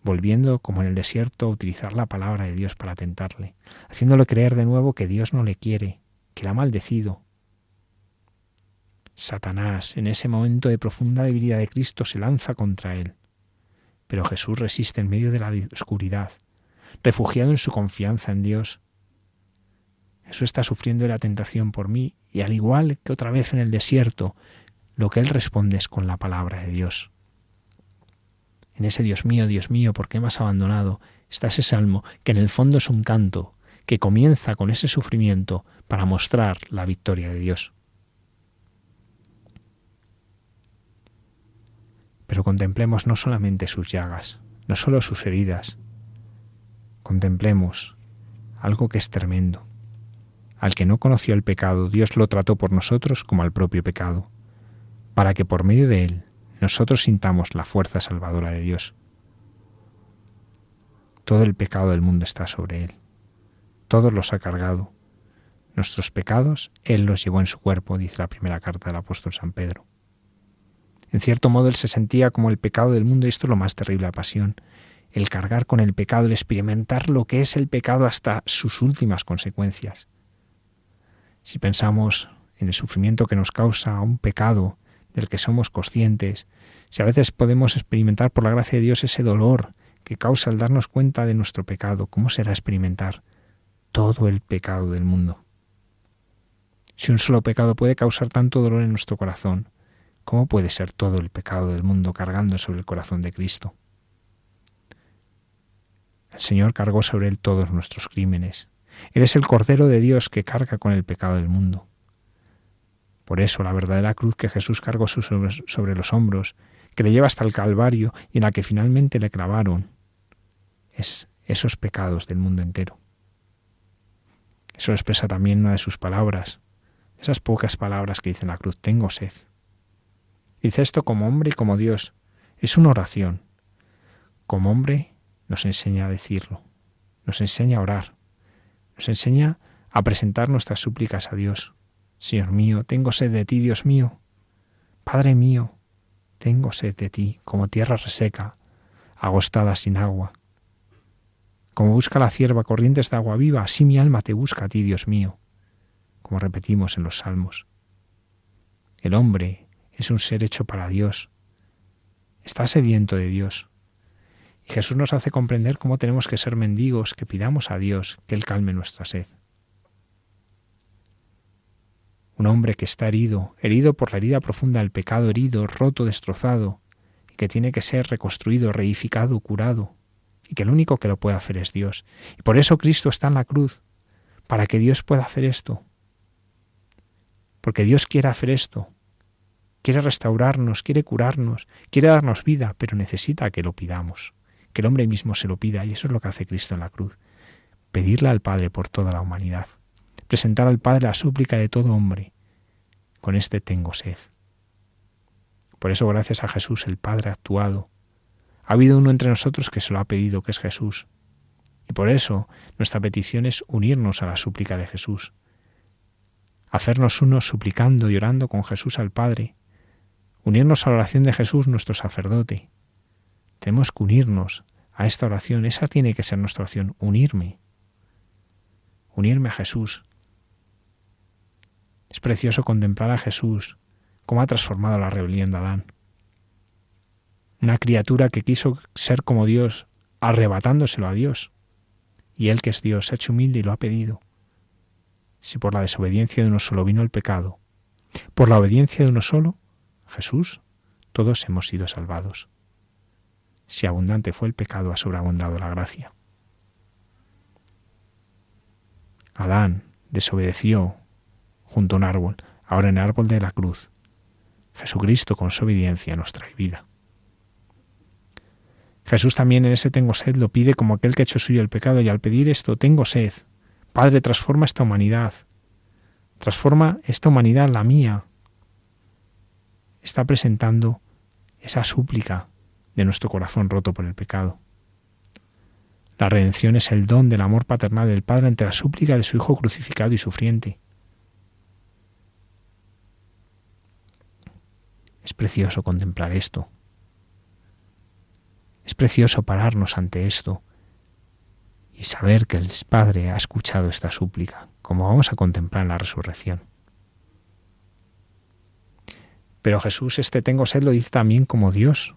volviendo, como en el desierto, a utilizar la palabra de Dios para tentarle, haciéndole creer de nuevo que Dios no le quiere, que le ha maldecido. Satanás, en ese momento de profunda debilidad de Cristo, se lanza contra él, pero Jesús resiste en medio de la oscuridad, refugiado en su confianza en Dios. Jesús está sufriendo la tentación por mí y al igual que otra vez en el desierto, lo que Él responde es con la palabra de Dios. En ese Dios mío, ¿por qué me has abandonado? Está ese salmo que en el fondo es un canto que comienza con ese sufrimiento para mostrar la victoria de Dios. Pero contemplemos no solamente sus llagas, no solo sus heridas. Contemplemos algo que es tremendo. Al que no conoció el pecado, Dios lo trató por nosotros como al propio pecado, para que por medio de él nosotros sintamos la fuerza salvadora de Dios. Todo el pecado del mundo está sobre él. Todos los ha cargado. Nuestros pecados él los llevó en su cuerpo, dice la primera carta del apóstol San Pedro. En cierto modo él se sentía como el pecado del mundo y esto es lo más terrible de la pasión. El cargar con el pecado, el experimentar lo que es el pecado hasta sus últimas consecuencias. Si pensamos en el sufrimiento que nos causa un pecado del que somos conscientes, si a veces podemos experimentar por la gracia de Dios ese dolor que causa el darnos cuenta de nuestro pecado, ¿cómo será experimentar todo el pecado del mundo? Si un solo pecado puede causar tanto dolor en nuestro corazón, ¿cómo puede ser todo el pecado del mundo cargando sobre el corazón de Cristo? El Señor cargó sobre él todos nuestros crímenes. Él es el Cordero de Dios que carga con el pecado del mundo. Por eso la verdadera cruz que Jesús cargó sobre los hombros, que le lleva hasta el Calvario y en la que finalmente le clavaron, es esos pecados del mundo entero. Eso lo expresa también una de sus palabras, esas pocas palabras que dice en la cruz, tengo sed. Dice esto como hombre y como Dios. Es una oración. Como hombre nos enseña a decirlo, nos enseña a orar. Nos enseña a presentar nuestras súplicas a Dios. Señor mío, tengo sed de ti, Dios mío. Padre mío, tengo sed de ti, como tierra reseca, agostada sin agua. Como busca la cierva corrientes de agua viva, así mi alma te busca a ti, Dios mío, como repetimos en los salmos. El hombre es un ser hecho para Dios. está sediento de Dios. Y Jesús nos hace comprender cómo tenemos que ser mendigos, que pidamos a Dios que Él calme nuestra sed. Un hombre que está herido por la herida profunda del pecado, herido, roto, destrozado, y que tiene que ser reconstruido, reedificado, curado, y que el único que lo puede hacer es Dios. Y por eso Cristo está en la cruz, para que Dios pueda hacer esto. Porque Dios quiere hacer esto. Quiere restaurarnos, quiere curarnos, quiere darnos vida, pero necesita que lo pidamos, que el hombre mismo se lo pida, y eso es lo que hace Cristo en la cruz. Pedirle al Padre por toda la humanidad. Presentar al Padre la súplica de todo hombre. Con este tengo sed. Por eso, gracias a Jesús, el Padre ha actuado. Ha habido uno entre nosotros que se lo ha pedido, que es Jesús. Y por eso nuestra petición es unirnos a la súplica de Jesús. Hacernos unos suplicando y orando con Jesús al Padre. Unirnos a la oración de Jesús, nuestro sacerdote. Tenemos que unirnos a esta oración. Esa tiene que ser nuestra oración, unirme. Unirme a Jesús. Es precioso contemplar a Jesús, cómo ha transformado la rebelión de Adán. Una criatura que quiso ser como Dios, arrebatándoselo a Dios. Y Él, que es Dios, se ha hecho humilde y lo ha pedido. Si por la desobediencia de uno solo vino el pecado, por la obediencia de uno solo, Jesús, todos hemos sido salvados. Si abundante fue el pecado, ha sobreabundado la gracia. Adán desobedeció junto a un árbol, ahora en el árbol de la cruz. Jesucristo con su obediencia nos trae vida. Jesús también en ese tengo sed lo pide como aquel que ha hecho suyo el pecado, y al pedir esto, tengo sed. Padre, transforma esta humanidad. Transforma esta humanidad, la mía. Está presentando esa súplica de nuestro corazón roto por el pecado. La redención es el don del amor paternal del Padre ante la súplica de su Hijo crucificado y sufriente. Es precioso contemplar esto. Es precioso pararnos ante esto y saber que el Padre ha escuchado esta súplica, como vamos a contemplar en la resurrección. Pero Jesús, este tengo sed, lo dice también como Dios.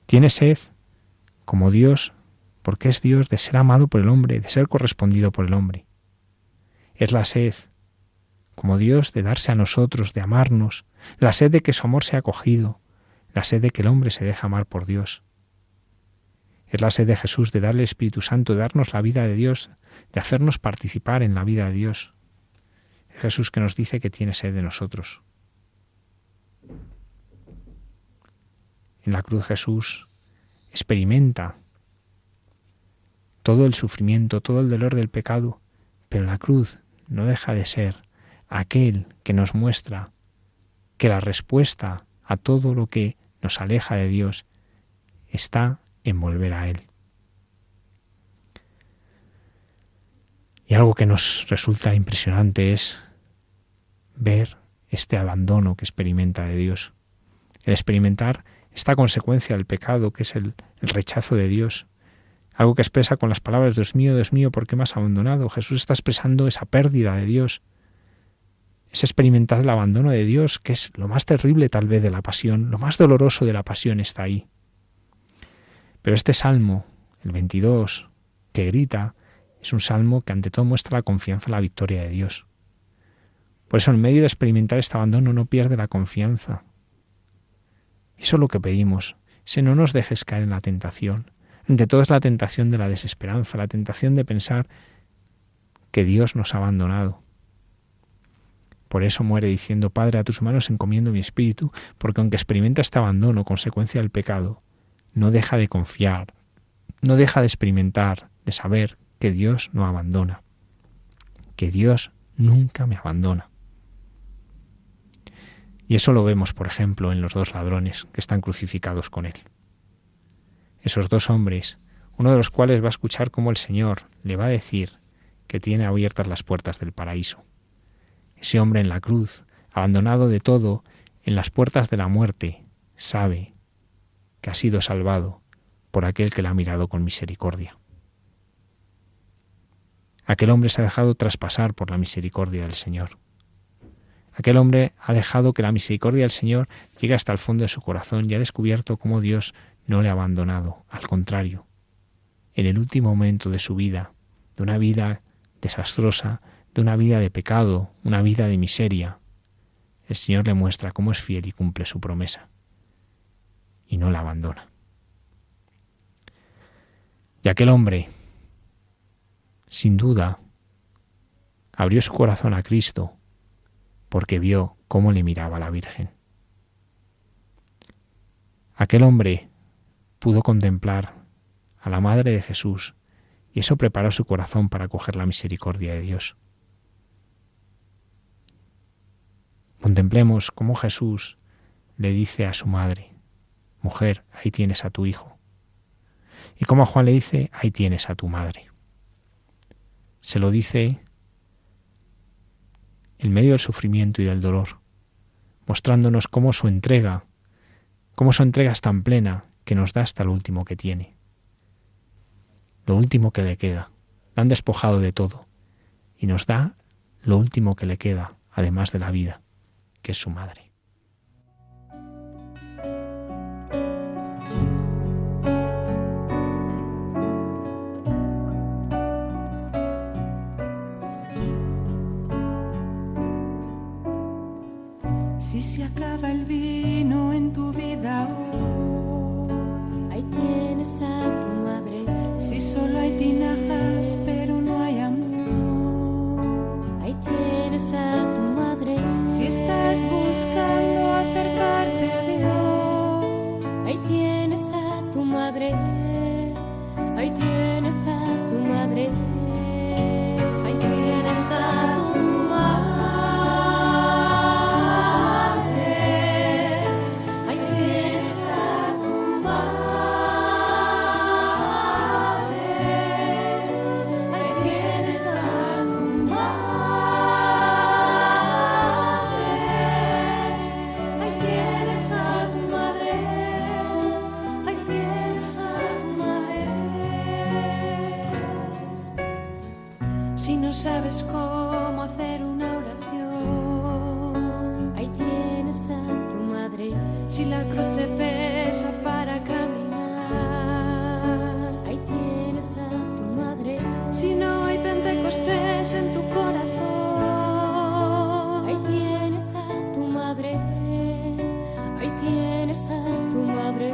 Tiene sed como Dios, porque es Dios, de ser amado por el hombre, de ser correspondido por el hombre. Es la sed, como Dios, de darse a nosotros, de amarnos, la sed de que su amor sea acogido, la sed de que el hombre se deje amar por Dios. Es la sed de Jesús de darle el Espíritu Santo, de darnos la vida de Dios, de hacernos participar en la vida de Dios. Es Jesús que nos dice que tiene sed de nosotros. En la cruz Jesús experimenta todo el sufrimiento, todo el dolor del pecado, pero en la cruz no deja de ser aquel que nos muestra que la respuesta a todo lo que nos aleja de Dios está en volver a Él. Y algo que nos resulta impresionante es ver este abandono que experimenta de Dios. El experimentar esta consecuencia del pecado, que es el rechazo de Dios. Algo que expresa con las palabras, Dios mío, ¿por qué me has abandonado? Jesús está expresando esa pérdida de Dios. Es experimentar el abandono de Dios, que es lo más terrible tal vez de la pasión, lo más doloroso de la pasión está ahí. Pero este salmo, el 22, que grita, es un salmo que ante todo muestra la confianza en la victoria de Dios. Por eso en medio de experimentar este abandono no pierde la confianza. Eso es lo que pedimos, si no nos dejes caer en la tentación. Ante todo es la tentación de la desesperanza, la tentación de pensar que Dios nos ha abandonado. Por eso muere diciendo, Padre, a tus manos encomiendo mi espíritu, porque aunque experimenta este abandono, consecuencia del pecado, no deja de confiar, no deja de experimentar, de saber que Dios no abandona, que Dios nunca me abandona. Y eso lo vemos, por ejemplo, en los dos ladrones que están crucificados con Él. Esos dos hombres, uno de los cuales va a escuchar cómo el Señor le va a decir que tiene abiertas las puertas del paraíso. Ese hombre en la cruz, abandonado de todo, en las puertas de la muerte, sabe que ha sido salvado por aquel que le ha mirado con misericordia. Aquel hombre se ha dejado traspasar por la misericordia del Señor. Aquel hombre ha dejado que la misericordia del Señor llegue hasta el fondo de su corazón y ha descubierto cómo Dios no le ha abandonado. Al contrario, en el último momento de su vida, de una vida desastrosa, de una vida de pecado, una vida de miseria, el Señor le muestra cómo es fiel y cumple su promesa. Y no la abandona. Y aquel hombre, sin duda, abrió su corazón a Cristo porque vio cómo le miraba la Virgen. Aquel hombre pudo contemplar a la Madre de Jesús y eso preparó su corazón para acoger la misericordia de Dios. Contemplemos cómo Jesús le dice a su madre: mujer, ahí tienes a tu hijo. Y cómo a Juan le dice: ahí tienes a tu madre. Se lo dice en medio del sufrimiento y del dolor, mostrándonos cómo su entrega es tan plena que nos da hasta lo último que tiene, lo último que le queda. Le han despojado de todo y nos da lo último que le queda, además de la vida, que es su madre. Si se acaba el vino en tu vida hoy, ahí tienes a tu madre. Si solo hay tinajas pero no hay amor, ahí tienes a tu madre. Si estás buscando acercarte a Dios, ahí tienes a tu madre. Ahí tienes a tu madre. ahí tienes a tu Si no sabes cómo hacer una oración, ahí tienes a tu madre. si la cruz te pesa para caminar, ahí tienes a tu madre. si no hay Pentecostés en tu corazón, ahí tienes a tu madre. Ahí tienes a tu madre.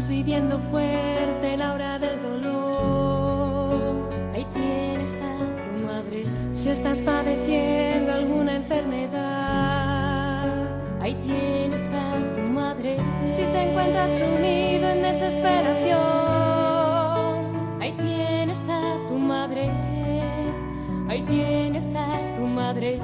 viviendo fuerte la hora del dolor, ahí tienes a tu madre. si estás padeciendo alguna enfermedad, ahí tienes a tu madre. si te encuentras sumido en desesperación, ahí tienes a tu madre. Ahí tienes a tu madre.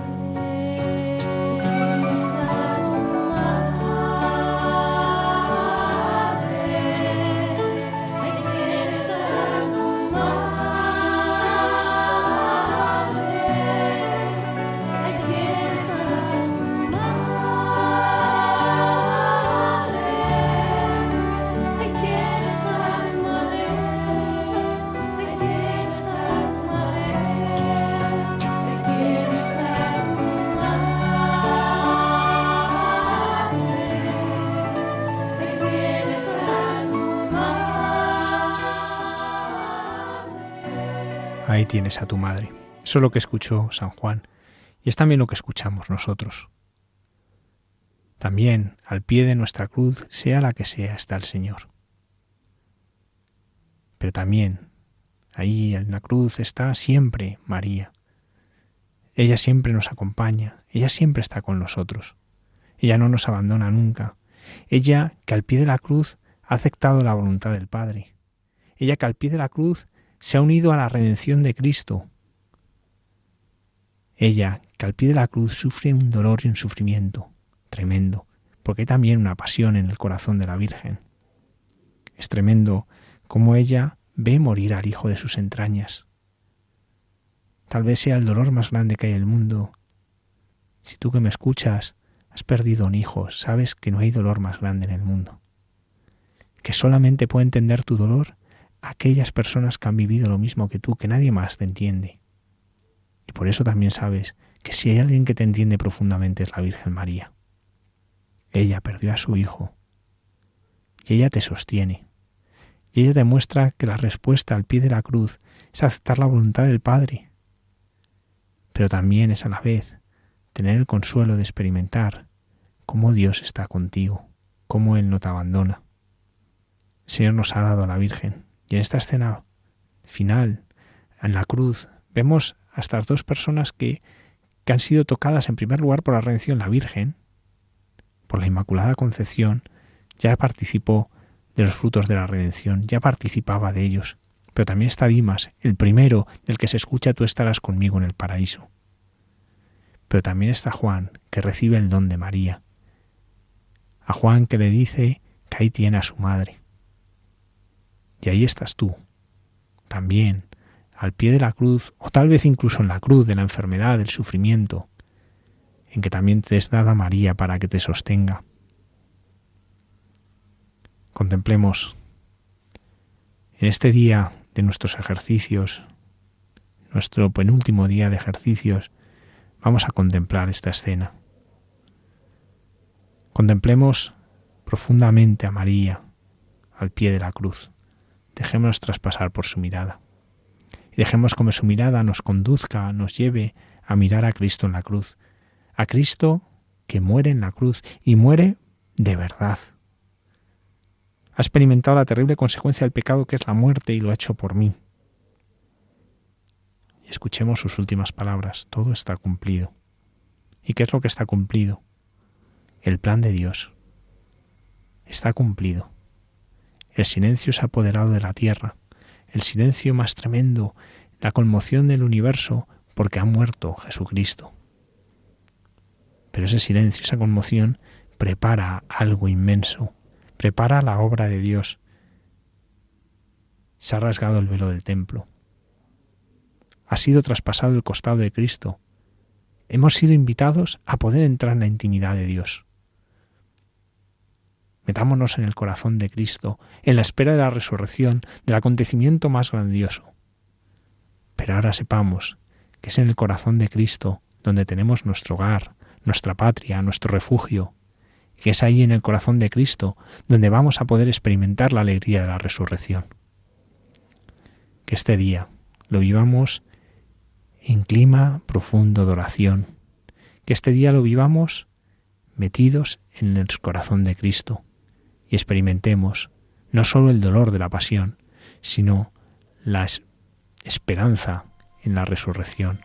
Ahí tienes a tu madre. Eso es lo que escuchó San Juan y es también lo que escuchamos nosotros. También al pie de nuestra cruz, sea la que sea, está el Señor. Pero también ahí en la cruz está siempre María. Ella siempre nos acompaña, ella siempre está con nosotros. Ella no nos abandona nunca. Ella que al pie de la cruz ha aceptado la voluntad del Padre. Ella que al pie de la cruz se ha unido a la redención de Cristo. Ella que al pie de la cruz sufre un dolor y un sufrimiento tremendo, porque hay también una pasión en el corazón de la Virgen. Es tremendo cómo ella ve morir al hijo de sus entrañas. Tal vez sea el dolor más grande que hay en el mundo. Si tú que me escuchas has perdido un hijo, sabes que no hay dolor más grande en el mundo. Que solamente puede entender tu dolor aquellas personas que han vivido lo mismo que tú, que nadie más te entiende. Y por eso también sabes que si hay alguien que te entiende profundamente es la Virgen María. Ella perdió a su hijo y ella te sostiene. Y ella te muestra que la respuesta al pie de la cruz es aceptar la voluntad del Padre. Pero también es a la vez tener el consuelo de experimentar cómo Dios está contigo, cómo Él no te abandona. El Señor nos ha dado a la Virgen. Y en esta escena final, en la cruz, vemos a estas dos personas que han sido tocadas en primer lugar por la redención. La Virgen, por la Inmaculada Concepción, ya participó de los frutos de la redención, ya participaba de ellos. Pero también está Dimas, el primero del que se escucha tú estarás conmigo en el paraíso. Pero también está Juan, que recibe el don de María. A Juan que le dice que ahí tiene a su madre. Y ahí estás tú, también, al pie de la cruz, o tal vez incluso en la cruz de la enfermedad, del sufrimiento, en que también te es dada María para que te sostenga. Contemplemos en este día de nuestros ejercicios, nuestro penúltimo día de ejercicios, vamos a contemplar esta escena. Contemplemos profundamente a María al pie de la cruz. Dejémonos traspasar por su mirada. Y dejemos como su mirada nos conduzca, nos lleve a mirar a Cristo en la cruz. A Cristo que muere en la cruz y muere de verdad. Ha experimentado la terrible consecuencia del pecado que es la muerte y lo ha hecho por mí. Y escuchemos sus últimas palabras. Todo está cumplido. ¿Y qué es lo que está cumplido? El plan de Dios. Está cumplido. El silencio se ha apoderado de la tierra, el silencio más tremendo, la conmoción del universo, porque ha muerto Jesucristo. Pero ese silencio, esa conmoción, prepara algo inmenso, prepara la obra de Dios. Se ha rasgado el velo del templo. Ha sido traspasado el costado de Cristo. Hemos sido invitados a poder entrar en la intimidad de Dios. Metámonos en el corazón de Cristo, en la espera de la resurrección, del acontecimiento más grandioso. Pero ahora sepamos que es en el corazón de Cristo donde tenemos nuestro hogar, nuestra patria, nuestro refugio, y que es ahí en el corazón de Cristo donde vamos a poder experimentar la alegría de la resurrección. Que este día lo vivamos en clima profundo de oración, que este día lo vivamos metidos en el corazón de Cristo, y experimentemos no solo el dolor de la pasión, sino la esperanza en la resurrección,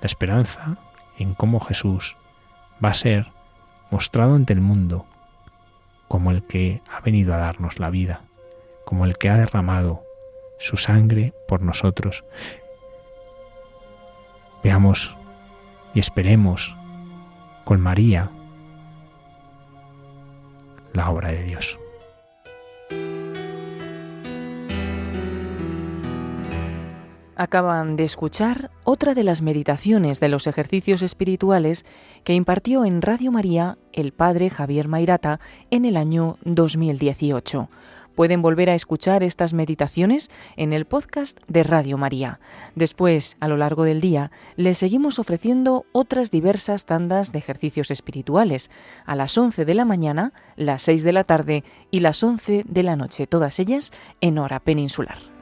la esperanza en cómo Jesús va a ser mostrado ante el mundo como el que ha venido a darnos la vida, como el que ha derramado su sangre por nosotros. Veamos y esperemos con María la obra de Dios. Acaban de escuchar otra de las meditaciones de los ejercicios espirituales que impartió en Radio María el padre Javier Mairata en el año 2018. Pueden volver a escuchar estas meditaciones en el podcast de Radio María. Después, a lo largo del día, les seguimos ofreciendo otras diversas tandas de ejercicios espirituales, a las 11 de la mañana, las 6 de la tarde y las 11 de la noche, todas ellas en hora peninsular.